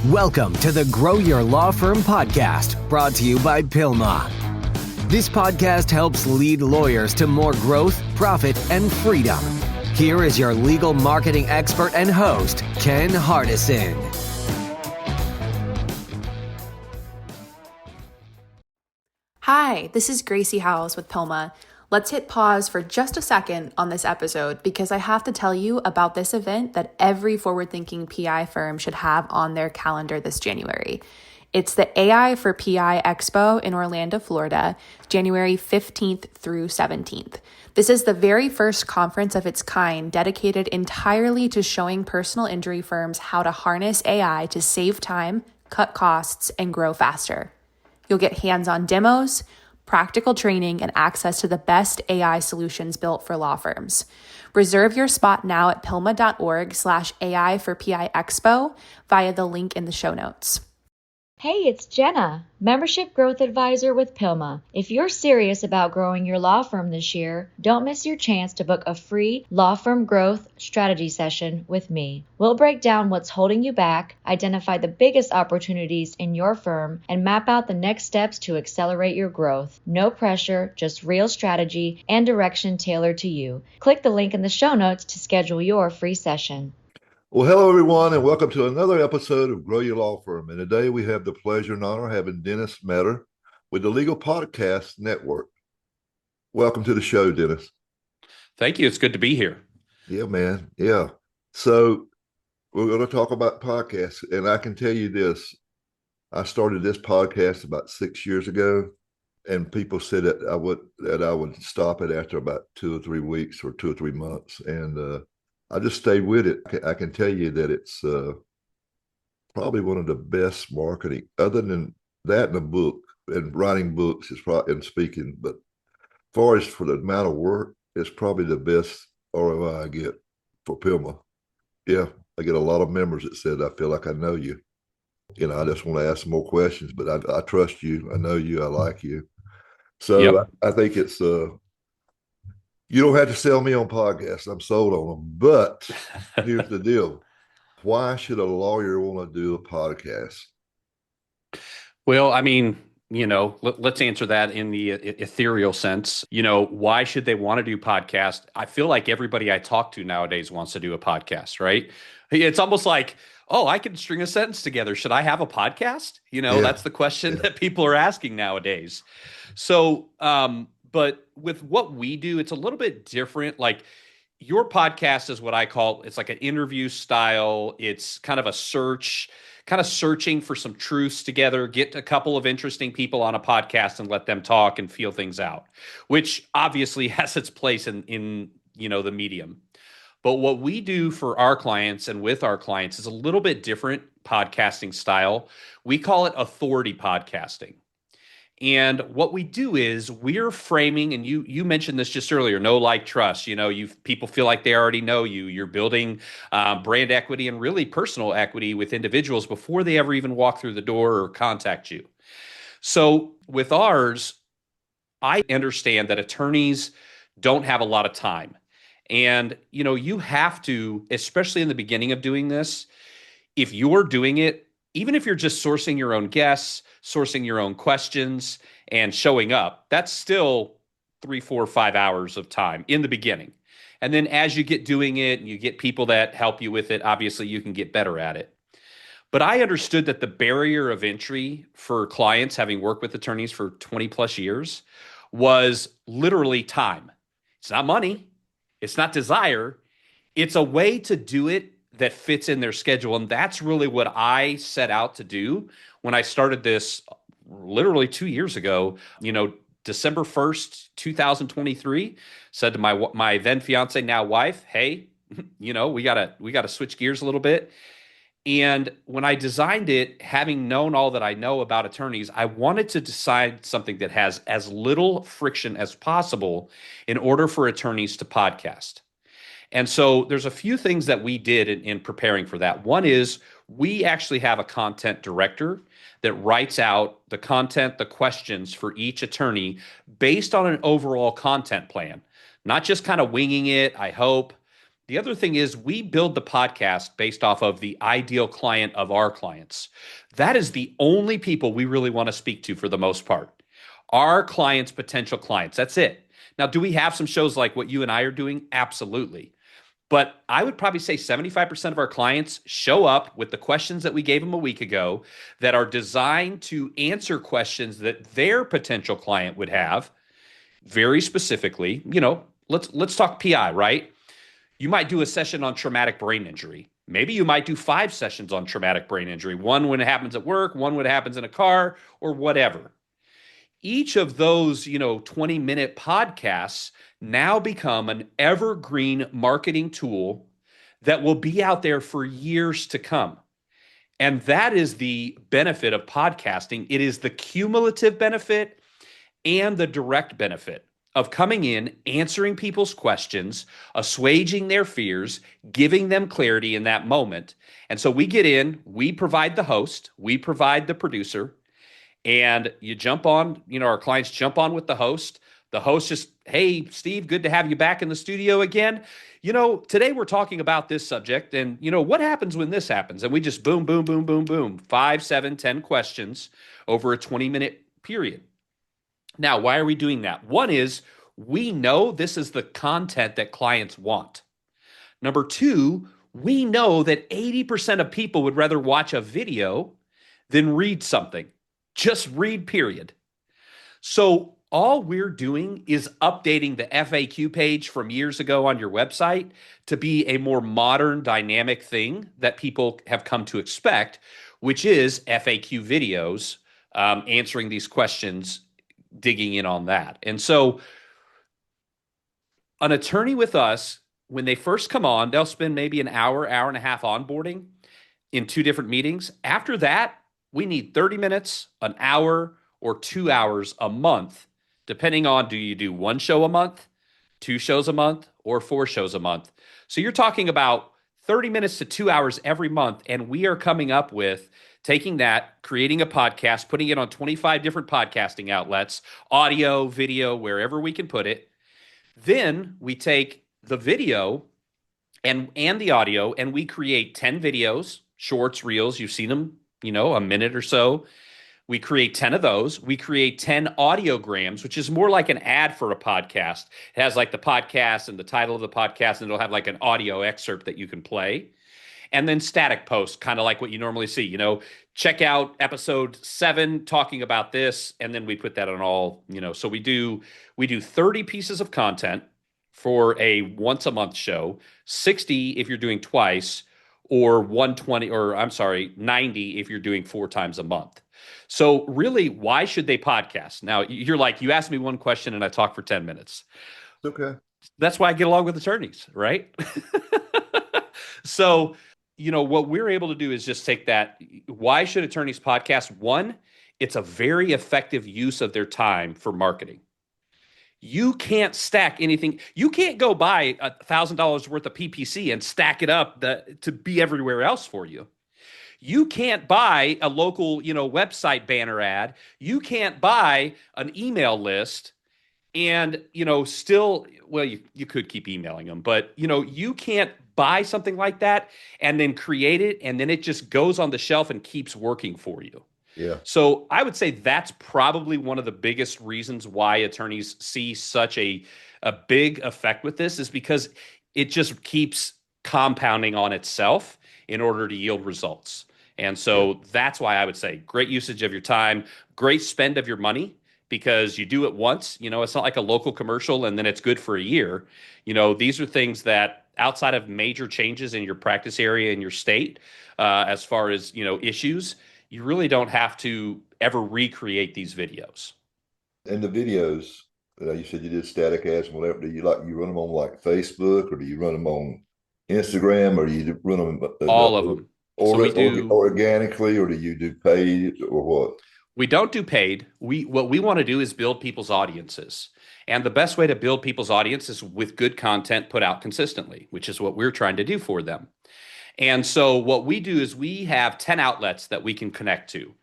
Welcome to the Grow Your Law Firm podcast, brought to you by Pilma. This podcast helps lead lawyers to more growth, profit, and freedom. Here is your legal marketing expert and host, Ken Hardison. Hi, this is Gracie Howells with Pilma. Let's hit pause for just a second on this episode because I have to tell you about this event that every forward-thinking PI firm should have on their calendar this January. It's the AI for PI Expo in Orlando, Florida, January 15th through 17th. This is the very first conference of its kind dedicated entirely to showing personal injury firms how to harness AI to save time, cut costs, and grow faster. You'll get hands-on demos, practical training, and access to the best AI solutions built for law firms. Reserve your spot now at pilma.org/AI for PI Expo via the link in the show notes. Hey, it's Jenna, Membership Growth Advisor with Pilma. If you're serious about growing your law firm this year, don't miss your chance to book a free law firm growth strategy session with me. We'll break down what's holding you back, identify the biggest opportunities in your firm, and map out the next steps to accelerate your growth. No pressure, just real strategy and direction tailored to you. Click the link in the show notes to schedule your free session. Well, hello, everyone, and welcome to another episode of Grow Your Law Firm. And today we have the pleasure and honor of having Dennis Meador with the Legal Podcast Network. Welcome to the show, Dennis. Thank you. It's good to be here. Yeah, man. Yeah. So we're going to talk about podcasts, and I can tell you this. I started this podcast about 6 years ago, and people said that I would stop it after about 2 or 3 weeks or 2 or 3 months, and I just stayed with it. I can tell you that it's probably one of the best marketing, other than that and a book, and writing books is probably, and speaking. But as far as for the amount of work, it's probably the best ROI I get for Pilma. Yeah, I get a lot of members that said, I feel like I know you. You know, I just want to ask some more questions, but I trust you. I know you. I like you. So Yep. I think it's you don't have to sell me on podcasts. I'm sold on them. But here's the deal. Why should a lawyer want to do a podcast? Well, I mean, let's answer that in the ethereal sense. Why should they want to do podcast? I feel like everybody I talk to nowadays wants to do a podcast, right? It's almost like, oh, I can string a sentence together. Should I have a podcast? That's the question that people are asking nowadays. So, but with what we do, it's a little bit different. Like your podcast is what I call, it's like an interview style. It's kind of a searching for some truths together, get a couple of interesting people on a podcast and let them talk and feel things out, which obviously has its place in the medium. But what we do for our clients and with our clients is a little bit different podcasting style. We call it authority podcasting. And what we do is we're framing, and you mentioned this just earlier, know, like, trust. People feel like they already know you. You're building brand equity and really personal equity with individuals before they ever even walk through the door or contact you. So with ours, I understand that attorneys don't have a lot of time. And, you have to, especially in the beginning of doing this, if you're doing it, even if you're just sourcing your own guests, sourcing your own questions, and showing up, that's still 3, 4, 5 hours of time in the beginning. And then as you get doing it and you get people that help you with it, obviously you can get better at it. But I understood that the barrier of entry for clients, having worked with attorneys for 20 plus years, was literally time. It's not money. It's not desire. It's a way to do it that fits in their schedule. And that's really what I set out to do when I started this literally 2 years ago. December 1st, 2023, said to my then fiance, now wife, hey, we gotta switch gears a little bit. And when I designed it, having known all that I know about attorneys, I wanted to decide something that has as little friction as possible in order for attorneys to podcast. And so there's a few things that we did in preparing for that. One is we actually have a content director that writes out the content, the questions for each attorney based on an overall content plan, not just kind of winging it, I hope, The other thing is we build the podcast based off of the ideal client of our clients. That is the only people we really want to speak to for the most part. Our clients, potential clients. That's it. Now, do we have some shows like what you and I are doing? Absolutely. But I would probably say 75% of our clients show up with the questions that we gave them a week ago that are designed to answer questions that their potential client would have very specifically. Let's talk PI, right? You might do a session on traumatic brain injury. Maybe you might do 5 sessions on traumatic brain injury, one when it happens at work, one when it happens in a car, or whatever. Each of those, 20-minute podcasts now become an evergreen marketing tool that will be out there for years to come. And that is the benefit of podcasting. It is the cumulative benefit and the direct benefit of coming in, answering people's questions, assuaging their fears, giving them clarity in that moment. And so we get in, we provide the host, we provide the producer, and you jump on, our clients jump on with the host. The host just, hey, Steve, good to have you back in the studio again. Today we're talking about this subject, and what happens when this happens? And we just boom, boom, boom, boom, boom, 5, 7, 10 questions over a 20-minute period. Now, why are we doing that? One is we know this is the content that clients want. Number 2, we know that 80% of people would rather watch a video than read something. Just read, period. So all we're doing is updating the FAQ page from years ago on your website to be a more modern, dynamic thing that people have come to expect, which is FAQ videos, answering these questions, digging in on that. And so an attorney with us, when they first come on, they'll spend maybe an hour, hour and a half onboarding in 2 different meetings. After that, we need 30 minutes, an hour, or 2 hours a month, depending on, do you do 1 show a month, 2 shows a month, or 4 shows a month? So you're talking about 30 minutes to 2 hours every month, and we are coming up with taking that, creating a podcast, putting it on 25 different podcasting outlets, audio, video, wherever we can put it. Then we take the video and the audio, and we create 10 videos, shorts, reels. You've seen them, a minute or so. We create 10 of those. We create 10 audiograms, which is more like an ad for a podcast. It has like the podcast and the title of the podcast, and it'll have like an audio excerpt that you can play. And then static posts, kind of like what you normally see. Check out episode 7 talking about this, and then we put that on all, so we do 30 pieces of content for a once a month show, 60 if you're doing twice, or 90 if you're doing 4 times a month. So really, why should they podcast? Now, you're like, you asked me one question and I talk for 10 minutes. Okay. That's why I get along with attorneys, right? So, what we're able to do is just take that. Why should attorneys podcast? One, it's a very effective use of their time for marketing. You can't stack anything. You can't go buy $1,000 worth of PPC and stack it up to be everywhere else for you. You can't buy a local, website banner ad. You can't buy an email list and, still, well, you could keep emailing them, but, you can't buy something like that and then create it, and then it just goes on the shelf and keeps working for you. Yeah. So I would say that's probably one of the biggest reasons why attorneys see such a big effect with this, is because it just keeps compounding on itself in order to yield results. And so that's why I would say great usage of your time, great spend of your money, because you do it once. It's not like a local commercial and then it's good for a year. These are things that, outside of major changes in your practice area in your state, as far as, issues, you really don't have to ever recreate these videos. And the videos, you said you did static ads and whatever. Do you run them on like Facebook, or do you run them on Instagram, or do you run them all of them? Or, so we do organically, or do you do paid, or what? We don't do paid. What we want to do is build people's audiences. And the best way to build people's audiences is with good content put out consistently, which is what we're trying to do for them. And so what we do is we have 10 outlets that we can connect to.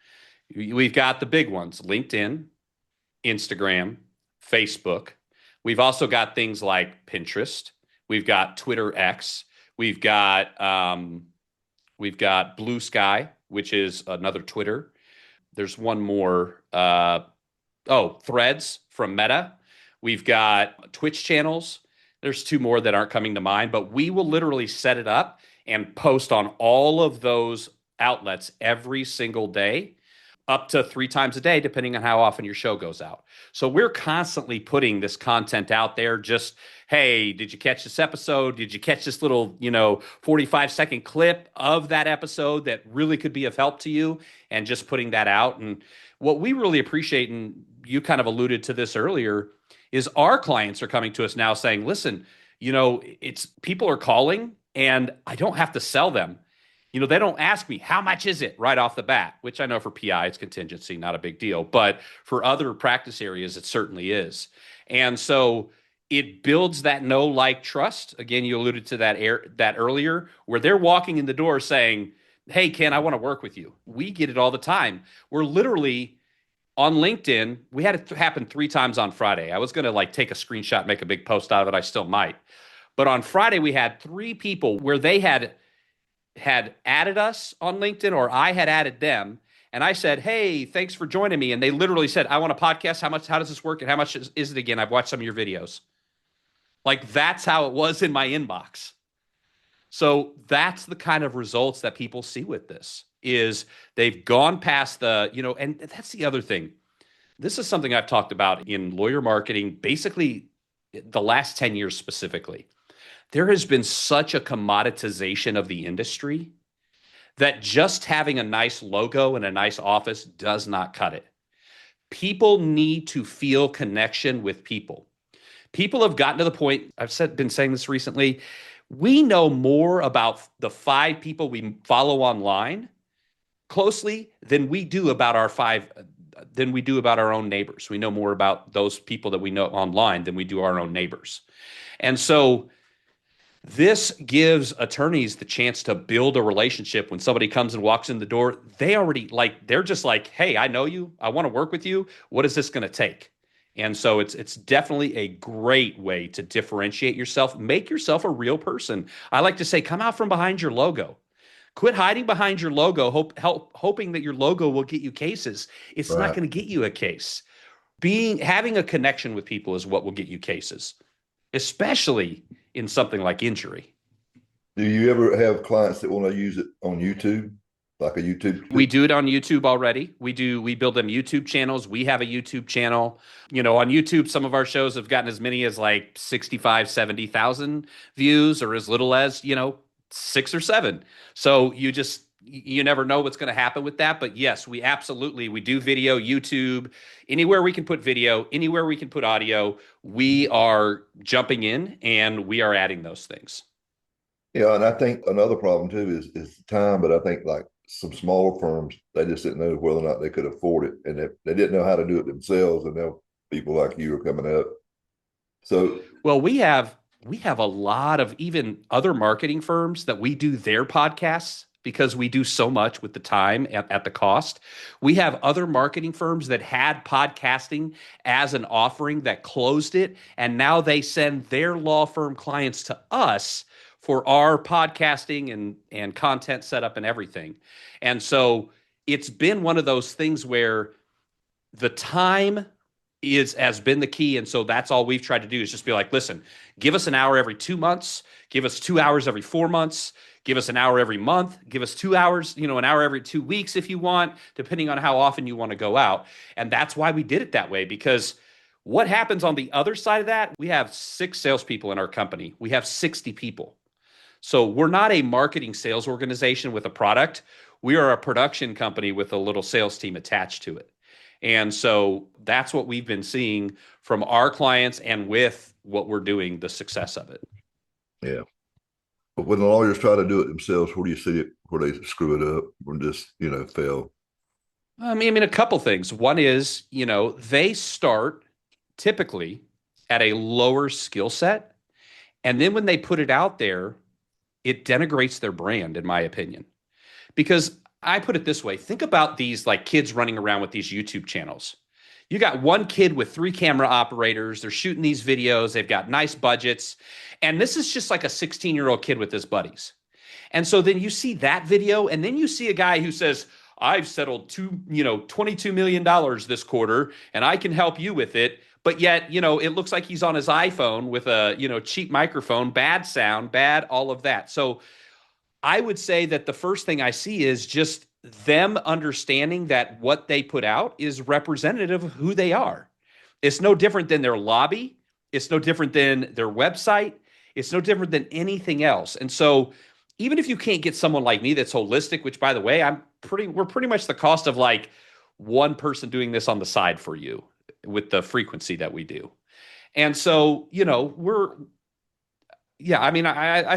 We've got the big ones: LinkedIn, Instagram, Facebook. We've also got things like Pinterest. We've got Twitter X. We've got Blue Sky, which is another Twitter. There's one more. Threads from Meta. We've got Twitch channels. There's two more that aren't coming to mind, but we will literally set it up and post on all of those outlets every single day, up to 3 times a day, depending on how often your show goes out. So we're constantly putting this content out there. Just, hey, did you catch this episode? Did you catch this little, 45-second clip of that episode that really could be of help to you? And just putting that out. And what we really appreciate, and you kind of alluded to this earlier, is our clients are coming to us now saying, listen, it's people are calling and I don't have to sell them. They don't ask me, how much is it right off the bat, which I know for PI, it's contingency, not a big deal. But for other practice areas, it certainly is. And so it builds that know, like, trust. Again, you alluded to that earlier, where they're walking in the door saying, hey, Ken, I want to work with you. We get it all the time. We're literally on LinkedIn. We had it happen 3 times on Friday. I was going to take a screenshot, make a big post out of it. I still might. But on Friday, we had 3 people where they had added us on LinkedIn, or I had added them. And I said, hey, thanks for joining me. And they literally said, I want a podcast. How does this work? And how much is it again? I've watched some of your videos. That's how it was in my inbox. So that's the kind of results that people see with this, is they've gone past and that's the other thing. This is something I've talked about in lawyer marketing, basically the last 10 years specifically. There has been such a commoditization of the industry that just having a nice logo and a nice office does not cut it. People need to feel connection with people. People have gotten to the point, been saying this recently, we know more about the 5 people we follow online closely than we do about our own neighbors. We know more about those people that we know online than we do our own neighbors. And so this gives attorneys the chance to build a relationship. When somebody comes and walks in the door, they're just like, hey, I know you. I want to work with you. What is this going to take? And so it's definitely a great way to differentiate yourself. Make yourself a real person. I like to say, come out from behind your logo. Quit hiding behind your logo, hoping that your logo will get you cases. It's not going to get you a case. Having a connection with people is what will get you cases, especially in something like injury. Do you ever have clients that want to use it on YouTube? Like a YouTube? We do it on YouTube already. We build them YouTube channels. We have a YouTube channel. On YouTube, some of our shows have gotten as many as 65, 70,000 views, or as little as, 6 or 7. So you never know what's going to happen with that. But yes, we do video, YouTube, anywhere we can put video, anywhere we can put audio, we are jumping in and we are adding those things. Yeah. And I think another problem too is time, but I think some smaller firms, they just didn't know whether or not they could afford it, and they didn't know how to do it themselves. And now people like you are coming up. So, well, we have a lot of even other marketing firms that we do their podcasts, because we do so much with the time at the cost. We have other marketing firms that had podcasting as an offering that closed it, and now they send their law firm clients to us for our podcasting and content setup and everything. And so it's been one of those things where the time has been the key. And so that's all we've tried to do, is just be like, listen, give us an hour every 2 months, give us 2 hours every 4 months, give us an hour every month, give us 2 hours, an hour every 2 weeks if you want, depending on how often you want to go out. And that's why we did it that way, because what happens on the other side of that, we have 6 salespeople in our company. We have 60 people. So we're not a marketing sales organization with a product. We are a production company with a little sales team attached to it. And so that's what we've been seeing from our clients, and with what we're doing, the success of it. Yeah. But when the lawyers try to do it themselves, where do you see it, where they screw it up or just, fail? I mean, a couple things. One is, they start typically at a lower skill set. And then when they put it out there, it denigrates their brand, in my opinion. Because I put it this way, think about these kids running around with these YouTube channels. You got one kid with 3 camera operators. They're shooting these videos. They've got nice budgets. And this is just like a 16-year-old kid with his buddies. And so then you see that video, and then you see a guy who says, I've settled $22 million this quarter, and I can help you with it. But yet, it looks like he's on his iPhone with a, cheap microphone, bad sound, bad, all of that. So I would say that the first thing I see is just them understanding that what they put out is representative of who they are. It's no different than their lobby. It's no different than their website. It's no different than anything else. And so even if you can't get someone like me that's holistic, which by the way, we're pretty much the cost of like one person doing this on the side for you with the frequency that we do. And so, I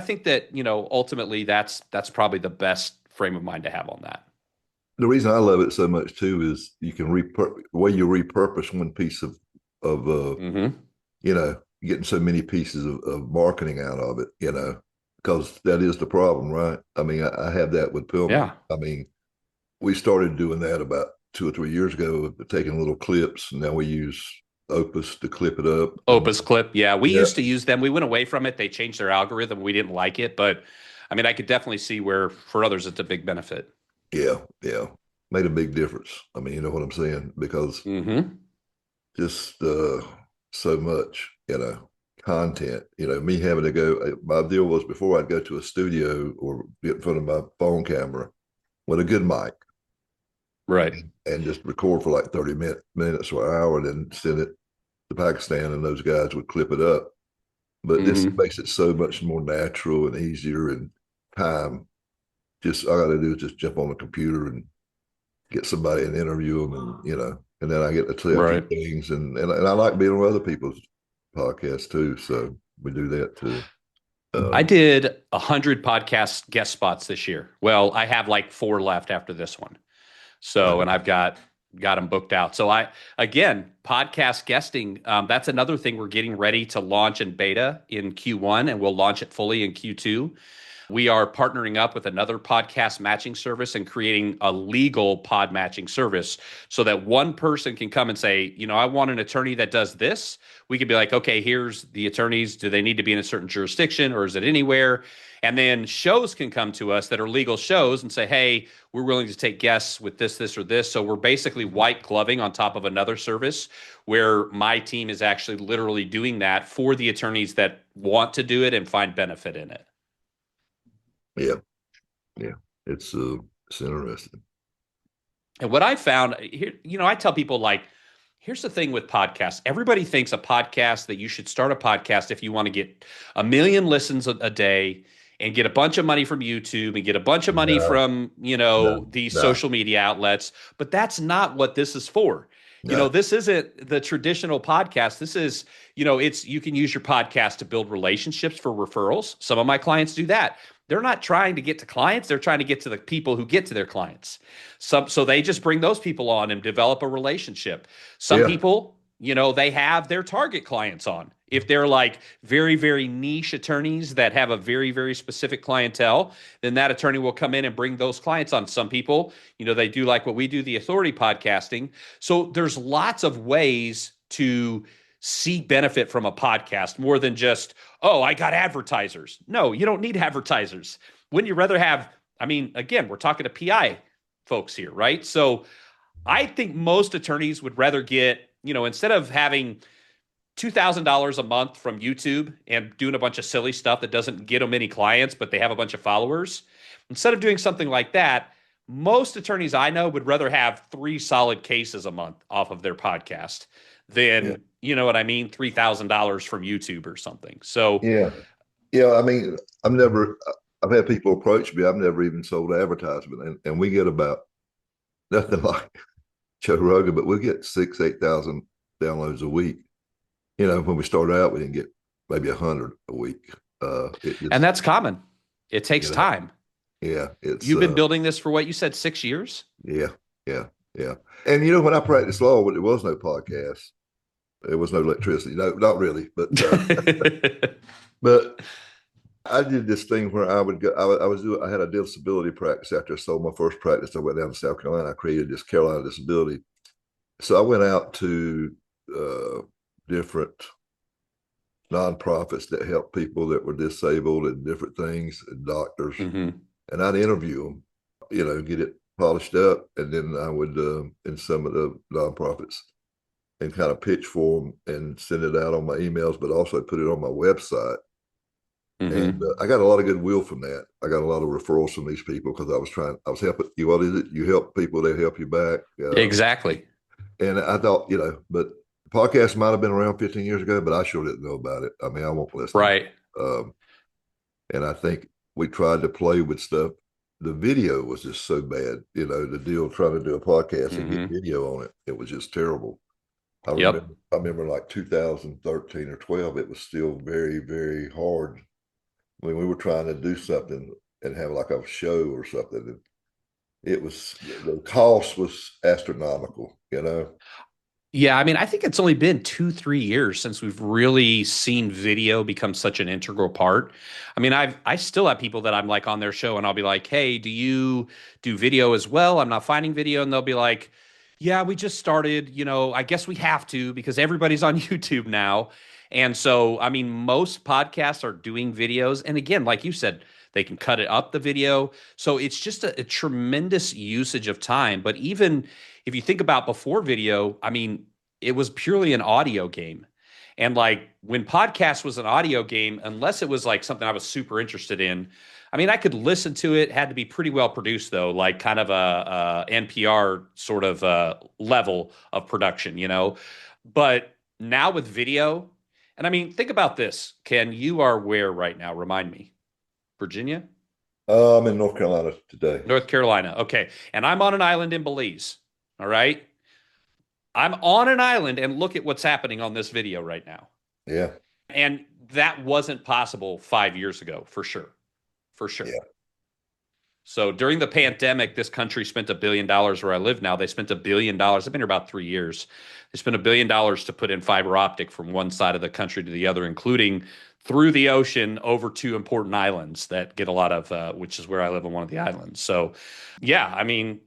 think that, ultimately that's probably the best frame of mind to have on that. The reason I love it so much too is you can the way you repurpose one piece of getting so many pieces of marketing out of it, because that is the problem, right? I mean, I have that with Pilma. Yeah. I mean, we started doing that about 2 or 3 years ago, taking little clips, and now we use Opus to clip it up. Opus Clip. Yeah. We used to use them. We went away from it. They changed their algorithm. We didn't like it, but I mean, I could definitely see where for others, it's a big benefit. Yeah. Yeah. Made a big difference. I mean, you know what I'm saying? Because just so much, content, me having to go, my deal was before I'd go to a studio or get in front of my phone camera with a good mic. Right. And just record for like 30 minutes or an hour and then send it to Pakistan and those guys would clip it up. But this makes it so much more natural and easier, and time. Just all I got to do is just jump on the computer and get somebody and interview them, and then I get to tell a few things. And I like being on other people's podcasts too. So we do that too. I did 100 podcast guest spots this year. Well, I have like 4 left after this one. So, and I've got them booked out. So podcast guesting, that's another thing we're getting ready to launch in beta in Q1, and we'll launch it fully in Q2. We are partnering up with another podcast matching service and creating a legal pod matching service so that one person can come and say, I want an attorney that does this. We could be like, okay, here's the attorneys. Do they need to be in a certain jurisdiction, or is it anywhere? And then shows can come to us that are legal shows and say, hey, we're willing to take guests with this, this, or this. So we're basically white gloving on top of another service where my team is actually literally doing that for the attorneys that want to do it and find benefit in it. Yeah. Yeah. It's interesting. And what I found here, I tell people like, here's the thing with podcasts. Everybody thinks a podcast that you should start a podcast if you want to get 1 million listens a day and get a bunch of money from YouTube and get a bunch of money from, these social media outlets. But that's not what this is for. This isn't the traditional podcast. This is, you can use your podcast to build relationships for referrals. Some of my clients do that. They're not trying to get to clients. They're trying to get to the people who get to their clients. So they just bring those people on and develop a relationship. Some people, they have their target clients on. If they're like very, very niche attorneys that have a very, very specific clientele, then that attorney will come in and bring those clients on. Some people, they do like what we do, the authority podcasting. So there's lots of ways to see benefit from a podcast more than just, oh, I got advertisers. No, you don't need advertisers. Wouldn't you rather have, again, we're talking to PI folks here, right? So I think most attorneys would rather get, instead of having $2,000 a month from YouTube and doing a bunch of silly stuff that doesn't get them any clients, but they have a bunch of followers, instead of doing something like that, most attorneys I know would rather have 3 solid cases a month off of their podcast than, $3,000 from YouTube or something. So I've had people approach me. I've never even sold advertisement, and we get about nothing like Joe Rogan, but we get 6,000-8,000 downloads a week. When we started out, we didn't get maybe 100 a week. And that's common. It takes time. Yeah. You've been building this for what you said, 6 years? Yeah. And when I practiced law, there was no podcast. There was no electricity. No, not really. But but I did this thing where I would go. I had a disability practice after I sold my first practice. I went down to South Carolina. I created this Carolina Disability So I went out to different nonprofits that help people that were disabled and different things, and doctors, Mm-hmm. and I'd interview them, get it polished up, and then I would in some of the nonprofits and kind of pitch for them and send it out on my emails, but also put it on my website. And Mm-hmm. I got a lot of goodwill from that. I got a lot of referrals from these people because I was helping you. What is it? You help people, they help you back. Exactly. And I thought, but the podcast might have been around 15 years ago, but I sure didn't know about it. I mean, I won't listen. Right. Um, and I think we tried to play with stuff. The video was just so bad, the deal trying to do a podcast and get Mm-hmm. video on it. It was just terrible. Yep. I remember like 2013 or 12, it was still very, very hard when we were trying to do something and have like a show or something. It was, the cost was astronomical. Yeah, I mean, I think it's only been 2, 3 years since we've really seen video become such an integral part. I mean, I still have people that I'm like on their show and I'll be like, hey, do you do video as well? I'm not finding video. And they'll be like, yeah, we just started, I guess we have to because everybody's on YouTube now. And so, I mean, most podcasts are doing videos. And again, like you said, they can cut it up the video. So it's just a tremendous usage of time. But even if you think about before video, I mean, it was purely an audio game. And like when podcast was an audio game, unless it was like something I was super interested in, I mean, I could listen to it. Had to be pretty well produced though, like kind of a NPR sort of level of production. But now with video, and I mean, think about this. Ken, you are where right now? Remind me. Virginia? I'm in North Carolina today. North Carolina. Okay. And I'm on an island in Belize. All right. I'm on an island and look at what's happening on this video right now. Yeah. And that wasn't possible 5 years ago, for sure. For sure. Yeah. So during the pandemic, this country spent $1 billion where I live now. They spent $1 billion. I've been here about 3 years. They spent $1 billion to put in fiber optic from one side of the country to the other, including through the ocean over 2 important islands that get a lot of, which is where I live on one of the islands. So, yeah, I mean,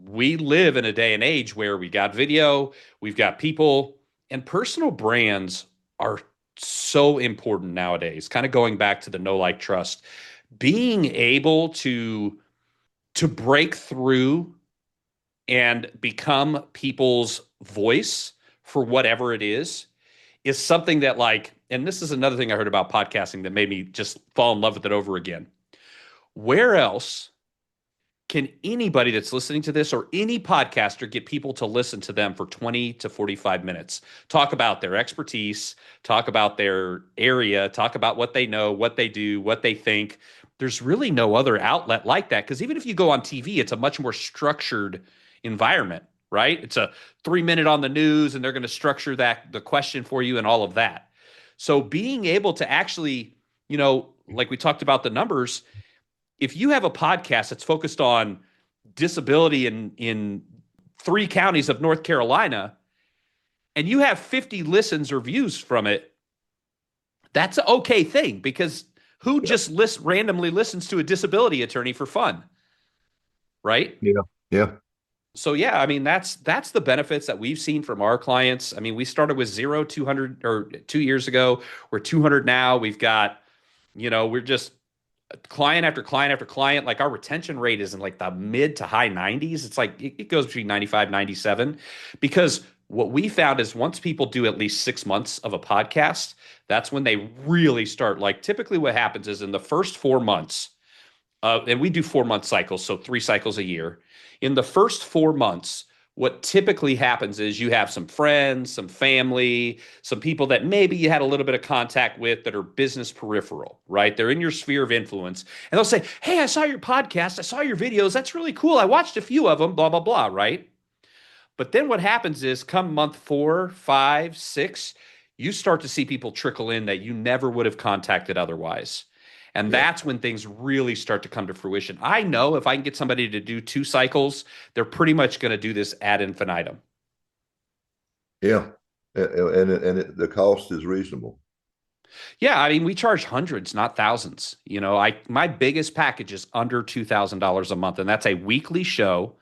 we live in a day and age where we got video, we've got people, and personal brands are so important nowadays. Kind of going back to the know, like, trust, being able to break through and become people's voice for whatever it is something that, like, and this is another thing I heard about podcasting that made me just fall in love with it over again. Where else can anybody that's listening to this or any podcaster get people to listen to them for 20 to 45 minutes? Talk about their expertise, talk about their area, talk about what they know, what they do, what they think. There's really no other outlet like that, because even if you go on TV, it's a much more structured environment, right? It's a 3 minute on the news and they're going to structure the question for you and all of that. So being able to actually, like we talked about the numbers, if you have a podcast that's focused on disability in 3 counties of North Carolina, and you have 50 listens or views from it, that's an okay thing, because who just randomly listens to a disability attorney for fun, right? Yeah. Yeah. So yeah, I mean, that's the benefits that we've seen from our clients. I mean, we started with 200 or 2 years ago. We're 200 now. We've got, we're just client after client after client. Like, our retention rate is in like the mid to high 90s. It's like it goes between 95, 97, because what we found is once people do at least 6 months of a podcast, that's when they really start. Like, typically what happens is in the first 4 months, and we do 4 month cycles, so 3 cycles a year. In the first 4 months, what typically happens is you have some friends, some family, some people that maybe you had a little bit of contact with that are business peripheral, right? They're in your sphere of influence. And they'll say, hey, I saw your podcast. I saw your videos. That's really cool. I watched a few of them, blah, blah, blah, right? But then what happens is come month 4, 5, 6, you start to see people trickle in that you never would have contacted otherwise. And that's when things really start to come to fruition. I know if I can get somebody to do 2 cycles, they're pretty much going to do this ad infinitum. Yeah. And the cost is reasonable. Yeah, I mean, we charge hundreds, not thousands. My biggest package is under $2,000 a month, and that's a weekly show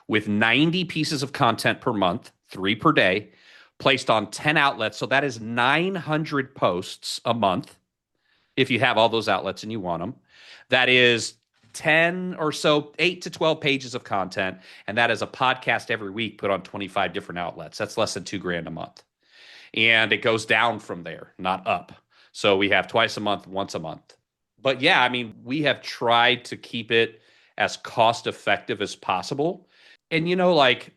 with 90 pieces of content per month, 3 per day, placed on 10 outlets. So that is 900 posts a month if you have all those outlets and you want them. That is 10 or so, 8 to 12 pages of content. And that is a podcast every week put on 25 different outlets. That's less than $2,000 a month. And it goes down from there, not up. So we have twice a month, once a month. But yeah, I mean, we have tried to keep it as cost effective as possible. And, like,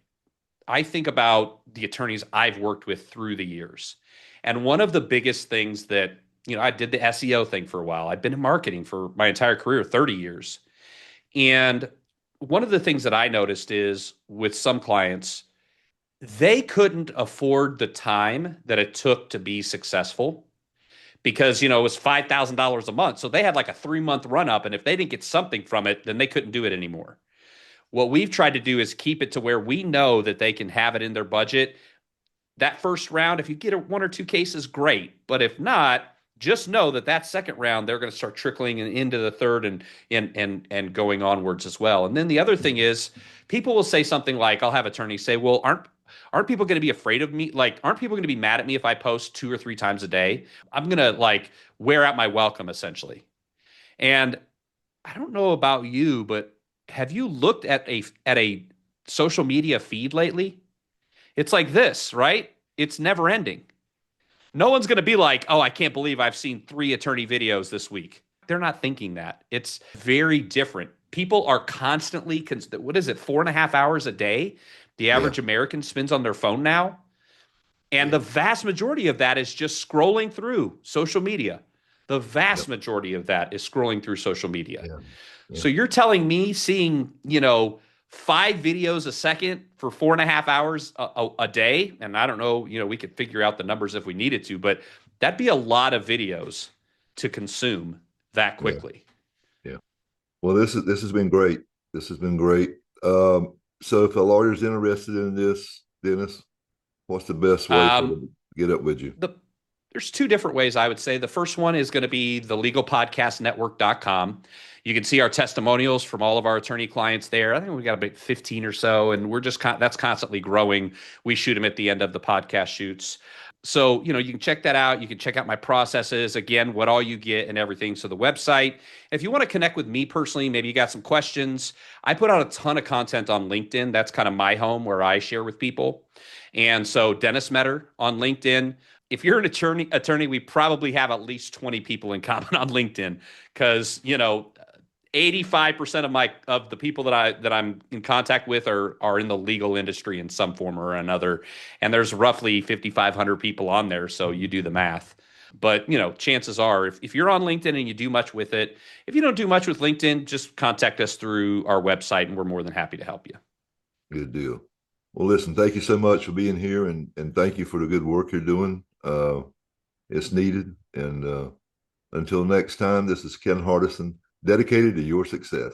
I think about the attorneys I've worked with through the years. And one of the biggest things that, I did the SEO thing for a while. I've been in marketing for my entire career, 30 years. And one of the things that I noticed is with some clients, they couldn't afford the time that it took to be successful because, it was $5,000 a month. So they had like a 3-month run up. And if they didn't get something from it, then they couldn't do it anymore. What we've tried to do is keep it to where we know that they can have it in their budget. That first round, if you get 1 or 2 cases, great. But if not, just know that second round, they're going to start trickling into the third and going onwards as well. And then the other thing is people will say something like, I'll have attorneys say, well, aren't people going to be afraid of me? Like, aren't people going to be mad at me if I post 2 or 3 times a day? I'm going to wear out my welcome essentially. And I don't know about you, but have you looked at a social media feed lately? It's like this, right? It's never ending. No one's going to be like, oh, I can't believe I've seen 3 attorney videos this week. They're not thinking that. It's very different. People are constantly, 4.5 hours a day? The average American spends on their phone now. And the vast majority of that is just scrolling through social media. The vast majority of that is scrolling through social media. Yeah. So you're telling me seeing, 5 videos a second for 4.5 hours a day. And I don't know, we could figure out the numbers if we needed to, but that'd be a lot of videos to consume that quickly. Yeah. Well, this has been great. This has been great. So if a lawyer's interested in this, Dennis, what's the best way for them to get up with you? There's 2 different ways, I would say. The first one is going to be thelegalpodcastnetwork.com. You can see our testimonials from all of our attorney clients there. I think we got about 15 or so, and we're just that's constantly growing. We shoot them at the end of the podcast shoots. So, you can check that out. You can check out my processes, again, what all you get and everything. So the website, if you want to connect with me personally, maybe you got some questions. I put out a ton of content on LinkedIn. That's kind of my home where I share with people. And so Dennis Meador on LinkedIn. If you're an attorney, we probably have at least 20 people in common on LinkedIn because, 85% of the people that I'm in contact with are in the legal industry in some form or another. And there's roughly 5,500 people on there. So you do the math. But, chances are if you're on LinkedIn and you do much with it, if you don't do much with LinkedIn, just contact us through our website and we're more than happy to help you. Good deal. Well, listen, thank you so much for being here and thank you for the good work you're doing. It's needed. And until next time, this is Ken Hardison, dedicated to your success.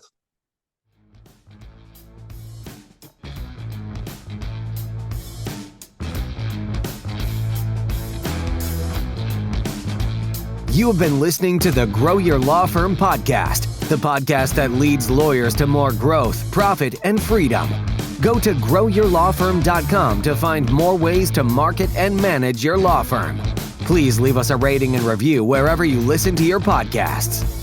You have been listening to the Grow Your Law Firm podcast, the podcast that leads lawyers to more growth, profit, and freedom. Go to growyourlawfirm.com to find more ways to market and manage your law firm. Please leave us a rating and review wherever you listen to your podcasts.